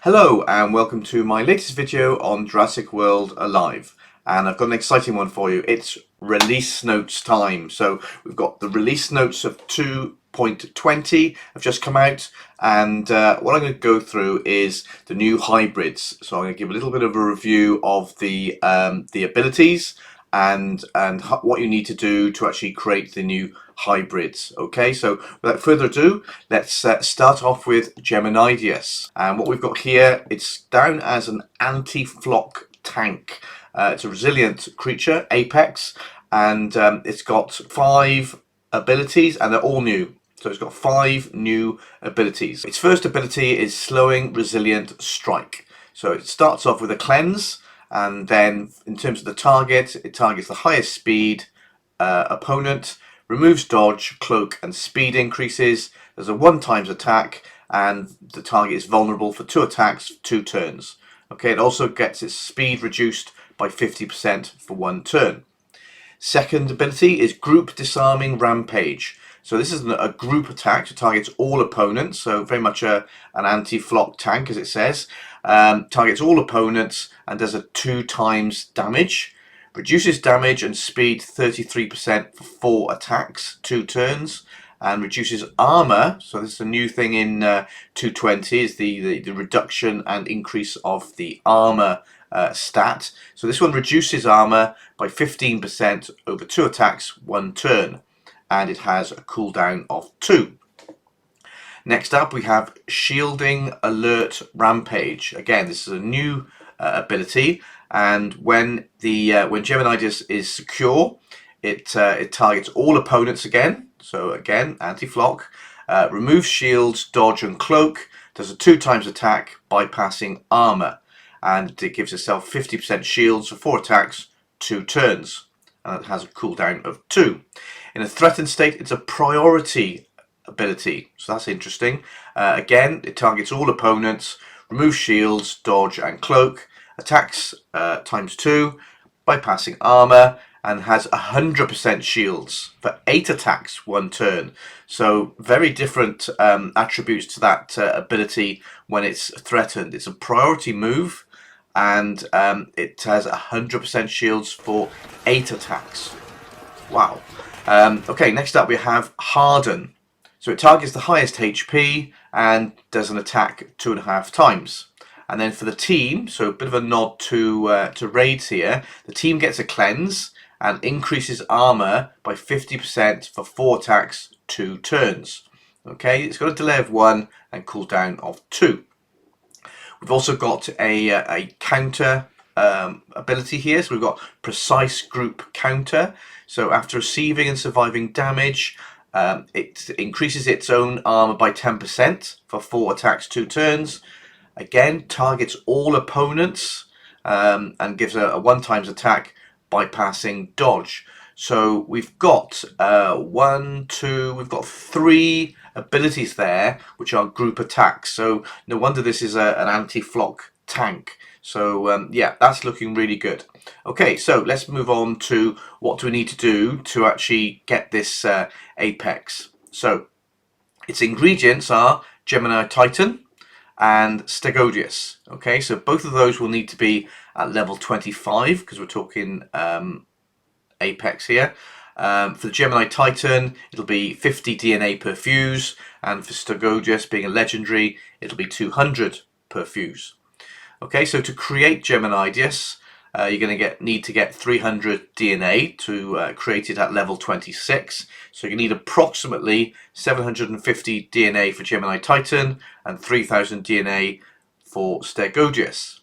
Hello and welcome to my latest video on Jurassic World Alive, and I've got an exciting one for you. It's release notes time. So we've got the release notes of 2.20 have just come out, and what I'm going to go through is the new hybrids. So I'm going to give a little bit of a review of the abilities and what you need to do to actually create the new hybrids. Okay, so without further ado, let's start off with Geminideus. And what we've got here, it's down as an anti-flock tank. It's a resilient creature, Apex, and it's got 5 abilities, and they're all new. So it's got 5 new abilities. Its first ability is Slowing Resilient Strike. So it starts off with a cleanse, and then in terms of the target, it targets the highest speed opponent, removes dodge, cloak and speed increases. There's a 1x attack, and the target is vulnerable for 2 attacks, 2 turns. Okay, it also gets its speed reduced by 50% for 1 turn. Second ability is Group Disarming Rampage. So this is a group attack to target all opponents, so very much an anti-flock tank, as it says. Targets all opponents and does a 2x damage. Reduces damage and speed 33% for 4 attacks, 2 turns, and reduces armor. So this is a new thing in 220, is the reduction and increase of the armor stat. So this one reduces armor by 15% over 2 attacks, 1 turn, and it has a cooldown of 2. Next up we have Shielding Alert Rampage. Again, this is a new ability, and when Geminideus is secure, it targets all opponents again. So again, anti-flock, removes shields, dodge and cloak, does a 2x attack, bypassing armor, and it gives itself 50% shields for 4 attacks, 2 turns, and it has a cooldown of 2. In a threatened state, it's a priority ability, so that's interesting. Again, it targets all opponents, removes shields, dodge and cloak, attacks ×2, bypassing armor, and has 100% shields for 8 attacks, 1 turn. So very different attributes to that ability when it's threatened. It's a priority move, and it has 100% shields for 8 attacks. Wow. Okay, next up we have Harden. So it targets the highest HP and does an attack 2.5 times. And then for the team, so a bit of a nod to raids here, the team gets a cleanse and increases armor by 50% for 4 attacks, 2 turns. Okay, it's got a delay of 1 and cooldown of 2. We've also got a counter ability here. So we've got Precise Group Counter. So after receiving and surviving damage, it increases its own armor by 10% for 4 attacks, 2 turns. Again, targets all opponents and gives a 1x attack, bypassing dodge. So we've got we've got 3 abilities there which are group attacks. So no wonder this is an anti-flock tank. So yeah, that's looking really good. Okay, so let's move on to what do we need to do to actually get this Apex. So its ingredients are Gemini Titan and Stegodius. Okay, so both of those will need to be at level 25 because we're talking Apex here. For the Gemini Titan, it'll be 50 DNA per fuse, and for Stegodius, being a legendary, it'll be 200 per fuse. Okay, so to create Geminideus, you're going to need to get 300 DNA to create it at level 26. So you need approximately 750 DNA for Gemini Titan and 3000 DNA for Stegodius.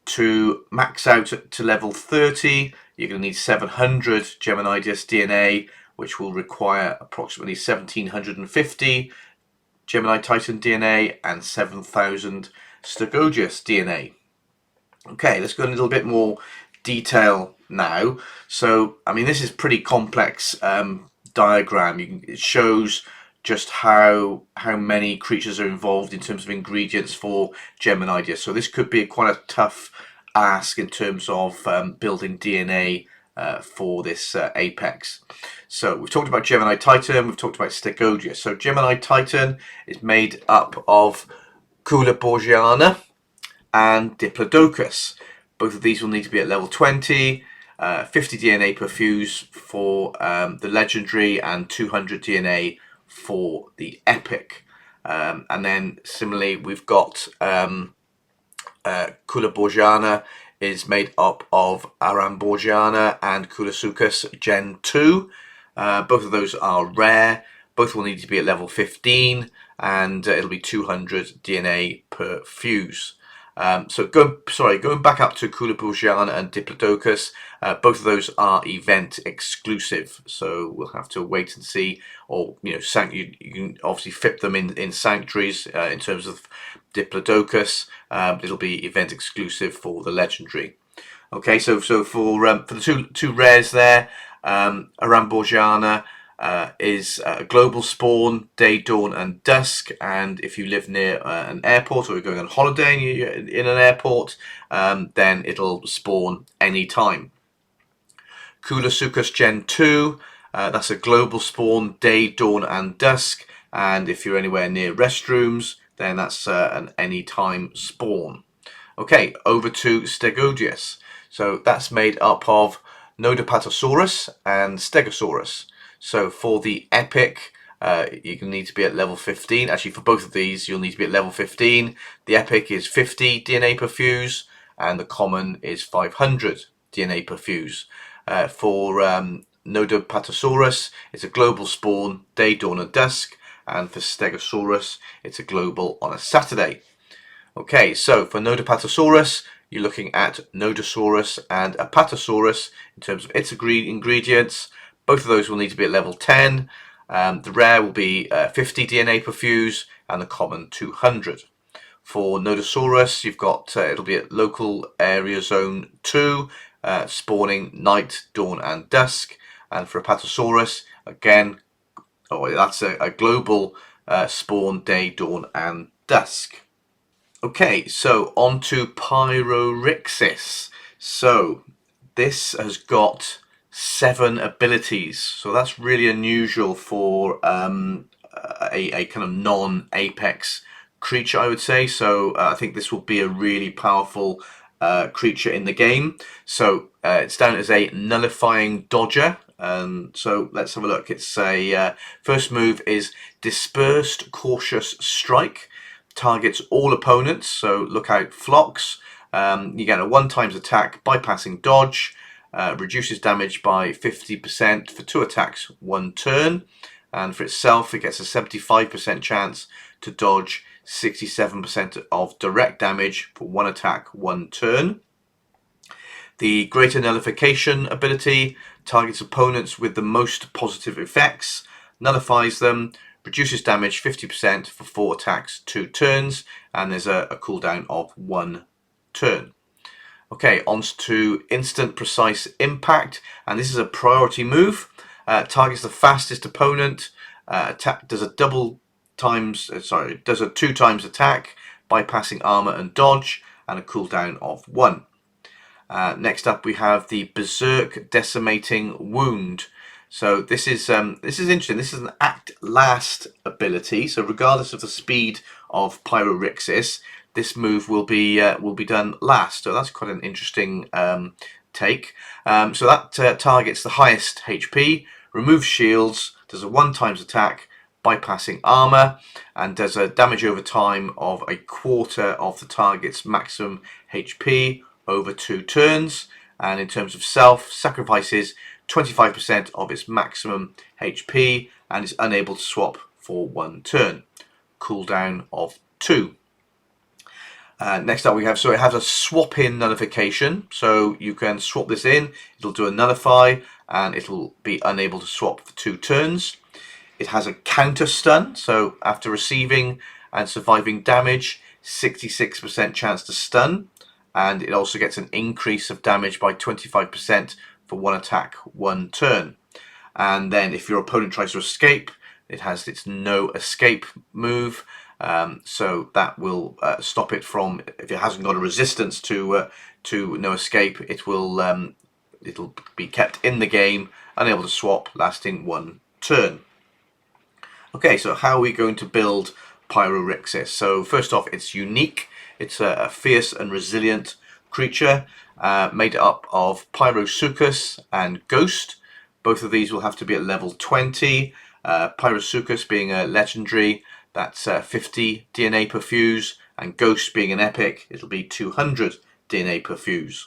To max out to level 30, you're going to need 700 Geminideus DNA, which will require approximately 1750 Gemini Titan DNA and 7000 Stegodius DNA. Okay, let's go in a little bit more detail now. So, I mean, this is pretty complex diagram. It shows just how many creatures are involved in terms of ingredients for Geminideus. So this could be quite a tough ask in terms of building DNA for this Apex. So we've talked about Gemini Titan, we've talked about Stegodius. So Gemini Titan is made up of Coola Borgiana, and Diplodocus. Both of these will need to be at level 20, 50 DNA per fuse for the legendary, and 200 DNA for the epic. And then similarly, we've got Kula is made up of Aramborgiana and Kulasuchus Gen 2. Both of those are rare. Both will need to be at level 15, and it'll be 200 DNA per fuse. So going back up to Kulaborgiana and Diplodocus, both of those are event exclusive. So we'll have to wait and see, or you can obviously fit them in sanctuaries. In terms of Diplodocus, it'll be event exclusive for the legendary. Okay, so for the two rares there, Aramborgiana is a global spawn, day, dawn, and dusk. And if you live near an airport, or you're going on holiday and you're in an airport, then it'll spawn any time. Kulasuchus Gen 2, that's a global spawn, day, dawn, and dusk. And if you're anywhere near restrooms, then that's an anytime spawn. Okay, over to Stegodius. So that's made up of Nodopatosaurus and Stegosaurus. So for the epic, you can need to be at level 15. Actually, for both of these, you'll need to be at level 15. The epic is 50 DNA per fuse, and the common is 500 DNA per fuse. For Nodopatosaurus, it's a global spawn, day, dawn, and dusk. And for Stegosaurus, it's a global on a Saturday. Okay, so for Nodopatosaurus, you're looking at Nodosaurus and Apatosaurus in terms of its ingredients. Both of those will need to be at level 10. The rare will be 50 DNA per fuse, and the common 200. For Nodosaurus, you've got it'll be at local area zone 2, spawning night, dawn, and dusk. And for Apatosaurus, again, that's a global spawn, day, dawn, and dusk. Okay, so on to Pyrorixis. So this has got 7 abilities, so that's really unusual for a kind of non-apex creature, I would say. So I think this will be a really powerful creature in the game. So it's down as a nullifying dodger. So let's have a look. It's a first move is Dispersed Cautious Strike. Targets all opponents, so look out flocks. You get a 1x attack, bypassing dodge. Reduces damage by 50% for 2 attacks 1 turn. And for itself, it gets a 75% chance to dodge 67% of direct damage for 1 attack 1 turn. The Greater Nullification ability targets opponents with the most positive effects, nullifies them, reduces damage 50% for 4 attacks 2 turns, and there's a cooldown of 1 turn. Okay, on to Instant Precise Impact, and this is a priority move. Targets the fastest opponent, does a 2 times attack, bypassing armor and dodge, and a cooldown of 1. Next up we have the Berserk Decimating Wound. So this is interesting. This is an act last ability. So regardless of the speed of Pyrorixis, this move will be done last. So that's quite an interesting take. So that targets the highest HP, removes shields, does a 1x attack, bypassing armor, and does a damage over time of 1/4 of the target's maximum HP over 2 turns. And in terms of self, sacrifices 25% of its maximum HP and is unable to swap for 1 turn. Cooldown of 2. Next up we have, so it has a swap in nullification, so you can swap this in, it'll do a nullify, and it'll be unable to swap for 2 turns. It has a counter stun, so after receiving and surviving damage, 66% chance to stun, and it also gets an increase of damage by 25% for 1 attack 1 turn. And then if your opponent tries to escape, it has its no escape move, so that will stop it from, if it hasn't got a resistance to no escape, it will it'll be kept in the game, unable to swap, lasting 1 turn. Okay, so how are we going to build Pyrorixis? So first off, it's unique. It's a fierce and resilient creature made up of Pyrorixis and Ghost. Both of these will have to be at level 20. Pyrorixis being a legendary, that's 50 DNA per fuse, and Ghost being an epic, it'll be 200 DNA per fuse.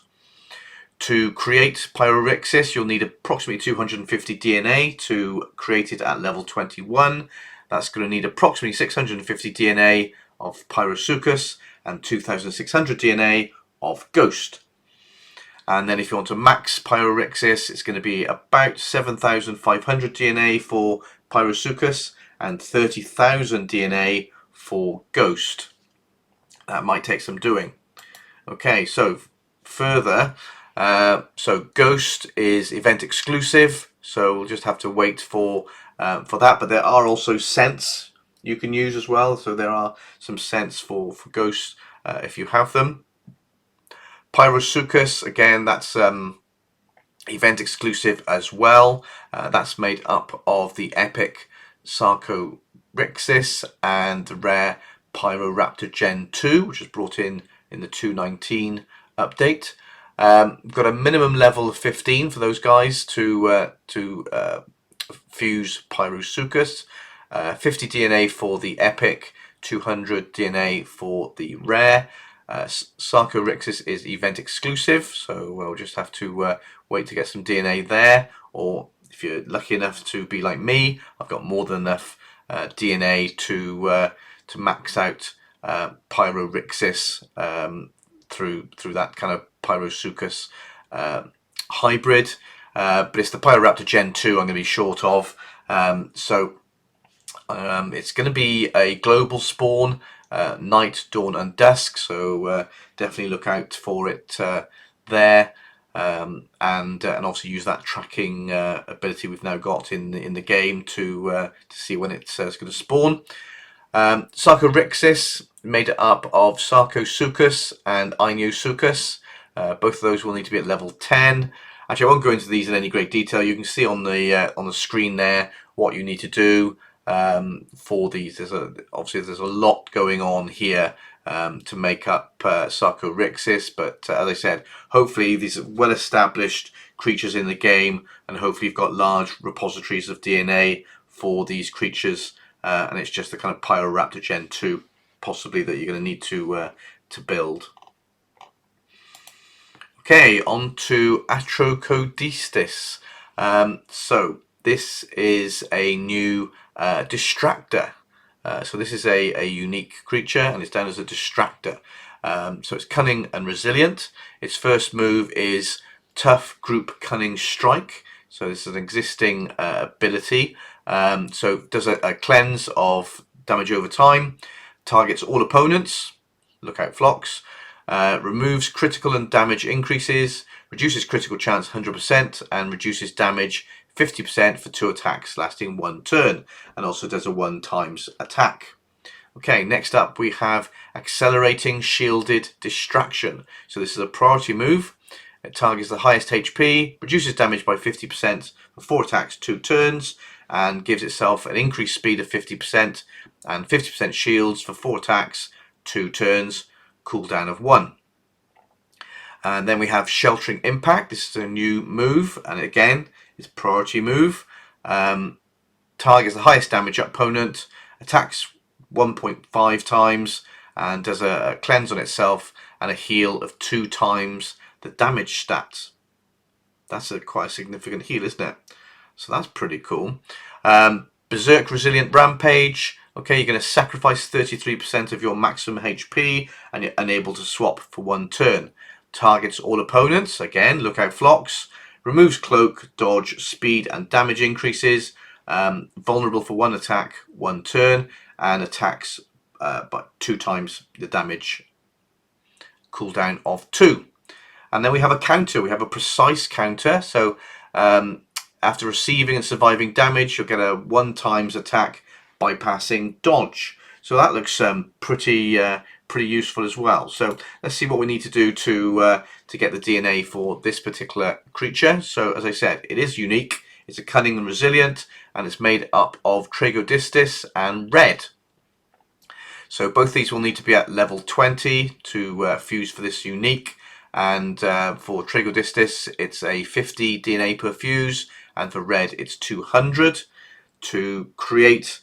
To create Pyrorixis, you'll need approximately 250 DNA to create it at level 21. That's going to need approximately 650 DNA of Pyrorixis and 2600 DNA of Ghost. And then if you want to max Pyrorixis, it's going to be about 7500 DNA for Pyrorixis and 30,000 DNA for Ghost. That might take some doing. Okay, so further, so Ghost is event exclusive, so we'll just have to wait for that. But there are also scents you can use as well, so there are some scents for Ghost if you have them. Pyrorixis, again, that's event exclusive as well. That's made up of the epic Atrocodistis and the rare Pyroraptor Gen 2, which was brought in the 219 update. We've got a minimum level of 15 for those guys to fuse Pyrorixis. 50 DNA for the epic, 200 DNA for the rare. Pyrorixis is event exclusive, so we'll just have to wait to get some DNA there, or if you're lucky enough to be like me, I've got more than enough DNA to max out Pyrorixis through that kind of Pyrorixis hybrid, but it's the Pyroraptor Gen 2 I'm going to be short of, so it's going to be a global spawn, night, dawn and dusk, so definitely look out for it there, and obviously use that tracking ability we've now got in the game to see when it's going to spawn. Pyrorixis, made up of Sarcosuchus and Inosuchus. Both of those will need to be at level 10. Actually, I won't go into these in any great detail. You can see on the screen there what you need to do for these. Obviously there's a lot going on here to make up Pyrorixis, but as I said, hopefully these are well established creatures in the game, and hopefully you've got large repositories of DNA for these creatures, and it's just the kind of Pyroraptor Gen 2 possibly that you're going to need to build. Okay, on to Atrocodistis. So this is a new distractor. So this is a unique creature, and it's down as a distractor. So it's cunning and resilient. Its first move is tough group cunning strike. So this is an existing ability. So it does a cleanse of damage over time, targets all opponents, look out flocks, removes critical and damage increases, reduces critical chance 100%, and reduces damage 50% for 2 attacks lasting 1 turn, and also does a 1 times attack. Okay, next up we have Accelerating Shielded Distraction. So this is a priority move. It targets the highest HP, reduces damage by 50% for 4 attacks 2 turns, and gives itself an increased speed of 50% and 50% shields for 4 attacks 2 turns, cooldown of 1. And then we have Sheltering Impact. This is a new move, and again it's priority move. Targets the highest damage opponent, attacks 1.5 times, and does a cleanse on itself and a heal of 2 times the damage stat. That's quite a significant heal, isn't it? So that's pretty cool. Berserk Resilient Rampage. Okay, you're going to sacrifice 33% of your maximum HP, and you're unable to swap for 1 turn. Targets all opponents. Again, look out flocks. Removes cloak, dodge, speed and damage increases. Vulnerable for 1 attack, 1 turn, and attacks by 2 times the damage. Cooldown of 2. And then we have a counter. We have a precise counter. So after receiving and surviving damage, you'll get a 1 times attack bypassing dodge. So that looks pretty useful as well. So let's see what we need to do to get the DNA for this particular creature. So as I said, it is unique. It's a cunning and resilient, and it's made up of Atrocodistis and red. So both these will need to be at level 20 to fuse for this unique. And for Atrocodistis, it's a 50 DNA per fuse, and for red, it's 200. To create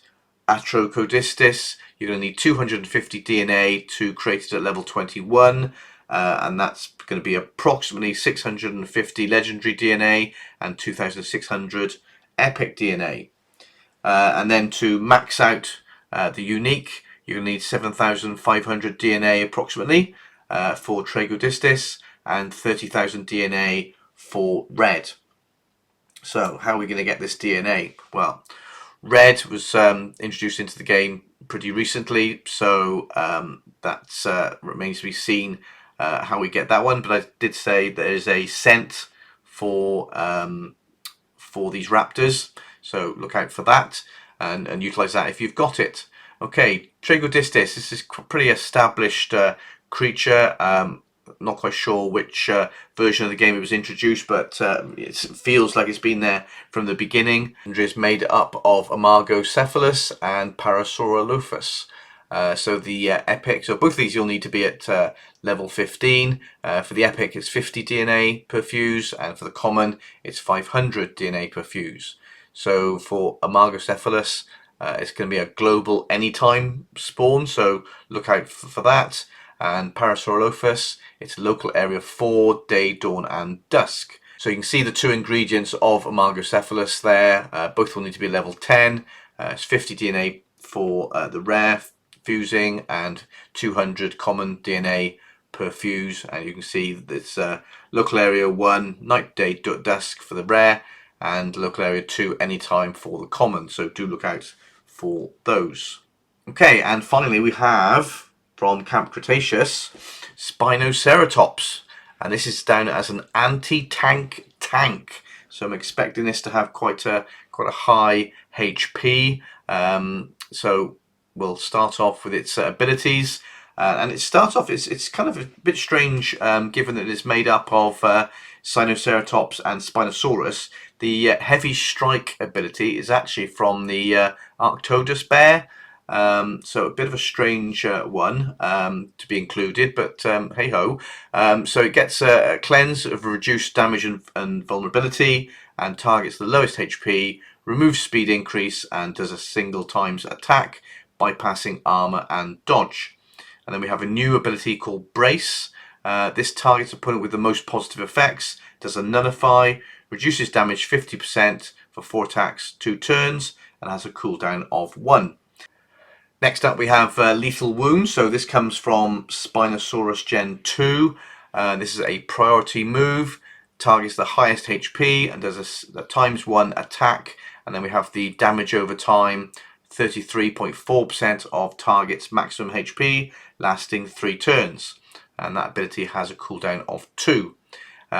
Atrocodistis, you're going to need 250 DNA to create it at level 21, and that's going to be approximately 650 legendary DNA and 2600 epic DNA. And then to max out the unique, you're going to need 7500 DNA approximately for Atrocodistis and 30,000 DNA for red. So how are we going to get this DNA? Well, red was introduced into the game pretty recently, so that remains to be seen how we get that one. But I did say there is a scent for these raptors, so look out for that and utilize that if you've got it. Okay, Atrocodistis, this is pretty established creature. Not quite sure which version of the game it was introduced, but it feels like it's been there from the beginning. It is made up of Amargocephalus and Parasaurolophus. So the epic, so both of these you'll need to be at level 15. For the epic it's 50 DNA per fuse, and for the common it's 500 DNA per fuse. So for Amargocephalus, it's going to be a global anytime spawn, so look out for that. And Parasaurolophus, it's local area 4, day, dawn and dusk. So you can see the two ingredients of Amargocephalus there. Both will need to be level 10. It's 50 DNA for the rare fusing and 200 common DNA per fuse. And you can see this local area 1, night, day, dusk for the rare, and local area 2, anytime for the common. So do look out for those. Okay, and finally we have, from Camp Cretaceous, Spinoceratops, and this is down as an anti-tank tank. So I'm expecting this to have quite a high HP. So we'll start off with its abilities, and it starts off. It's kind of a bit strange, given that it's made up of Sinoceratops and Spinosaurus. The heavy strike ability is actually from the Atrocodistis bear. So a bit of a strange one to be included, but hey ho. So it gets a cleanse of reduced damage and vulnerability, and targets the lowest HP, removes speed increase, and does a single times attack, bypassing armor and dodge. And then we have a new ability called Brace. This targets opponent with the most positive effects, does a nullify, reduces damage 50% for 4 attacks, 2 turns, and has a cooldown of 1. Next up we have Lethal Wound. So this comes from Spinosaurus Gen 2. This is a priority move, targets the highest HP and does a ×1 attack. And then we have the damage over time, 33.4% of target's maximum HP, lasting 3 turns. And that ability has a cooldown of 2.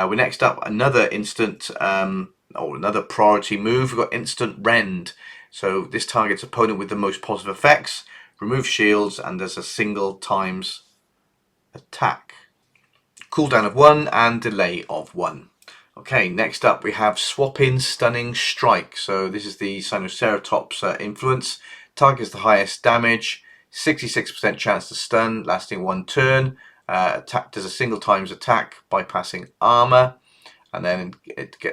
We next up another instant, or another priority move. We've got Instant Rend. So this targets opponent with the most positive effects, removes shields, and does a single times attack. Cooldown of 1 and delay of 1. Okay, next up we have Swap-In Stunning Strike. So this is the Sinoceratops influence. Targets the highest damage, 66% chance to stun, lasting 1 turn. Attack does a single times attack, bypassing armor. And then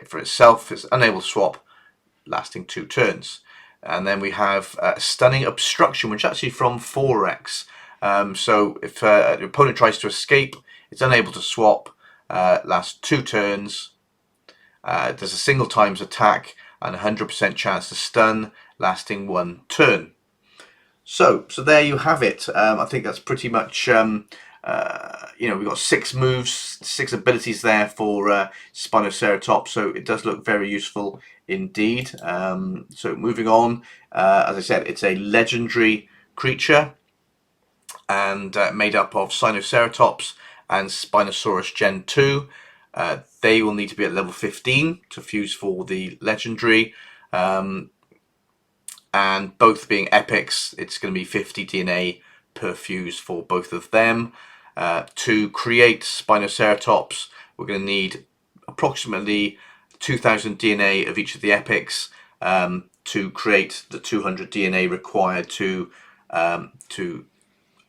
for itself, it's unable to swap, lasting 2 turns. And then we have Stunning Obstruction, which is actually from Pyrorixis. So if the opponent tries to escape, it's unable to swap, lasts 2 turns, does a single times attack, and 100% chance to stun, lasting 1 turn. So there you have it. I think that's pretty much, we've got 6 moves, 6 abilities there for Spinoceratops, so it does look very useful indeed. So moving on, as I said, it's a legendary creature and made up of Sinoceratops and Spinosaurus Gen 2. They will need to be at level 15 to fuse for the legendary, and both being epics, it's going to be 50 DNA per fuse for both of them. To create Spinoceratops, we're going to need approximately 2000 DNA of each of the epics to create the 200 DNA required to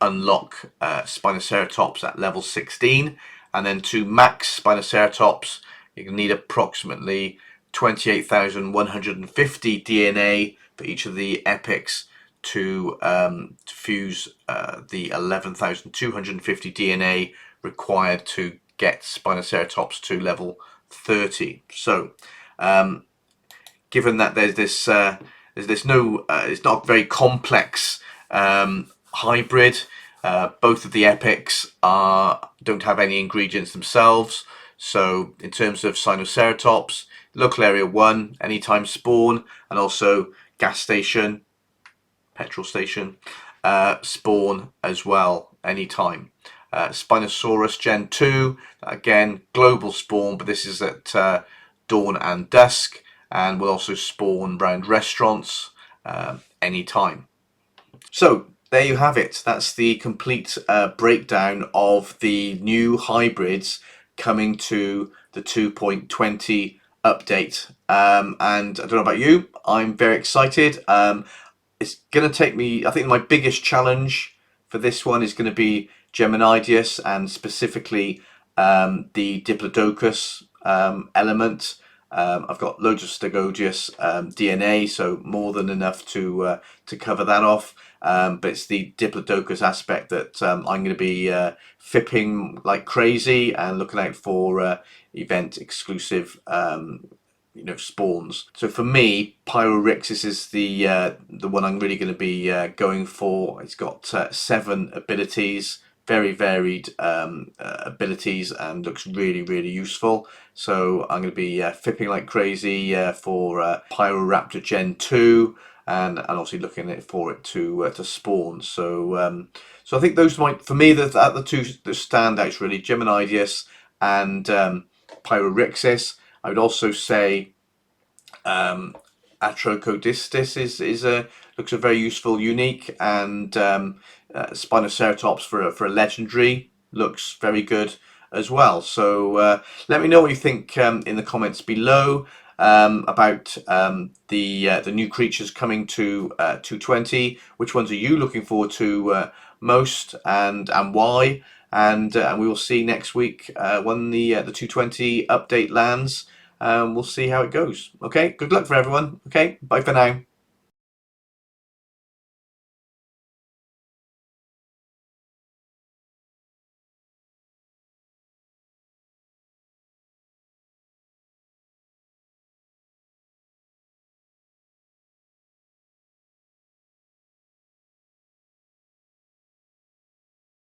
unlock Spinoceratops at level 16, and then to max Spinoceratops you can need approximately 28,150 DNA for each of the epics to fuse the 11,250 DNA required to get Spinoceratops to level 30. So given that it's not a very complex hybrid, both of the epics don't have any ingredients themselves. So in terms of Spinoceratops, local area 1, anytime spawn, and also gas station, petrol station, spawn as well, anytime. Spinosaurus Gen 2, again, global spawn, but this is at dawn and dusk, and will also spawn around restaurants anytime. So there you have it. That's the complete breakdown of the new hybrids coming to the 2.20 update. And I don't know about you, I'm very excited. It's going to take me, I think my biggest challenge for this one is going to be Geminideus, and specifically the Diplodocus element. I've got loads of Stegodius DNA, so more than enough to cover that off. But it's the Diplodocus aspect that I'm going to be fipping like crazy and looking out for event exclusive spawns. So for me, Pyrorixis is the one I'm really going to be going for. It's got 7 abilities, very varied abilities, and looks really useful. So I'm going to be fipping like crazy for Pyroraptor Gen 2, and obviously looking for it to spawn. So so I think those might, for me, the two standouts really, Geminideus and Pyrorixis. I would also say Atrocodistis looks a very useful, unique, and Spinoceratops for a legendary looks very good as well. So let me know what you think in the comments below about the new creatures coming to 220. Which ones are you looking forward to most, and why? And we will see next week when the 220 update lands. We'll see how it goes. Okay, good luck for everyone. Okay, bye for now.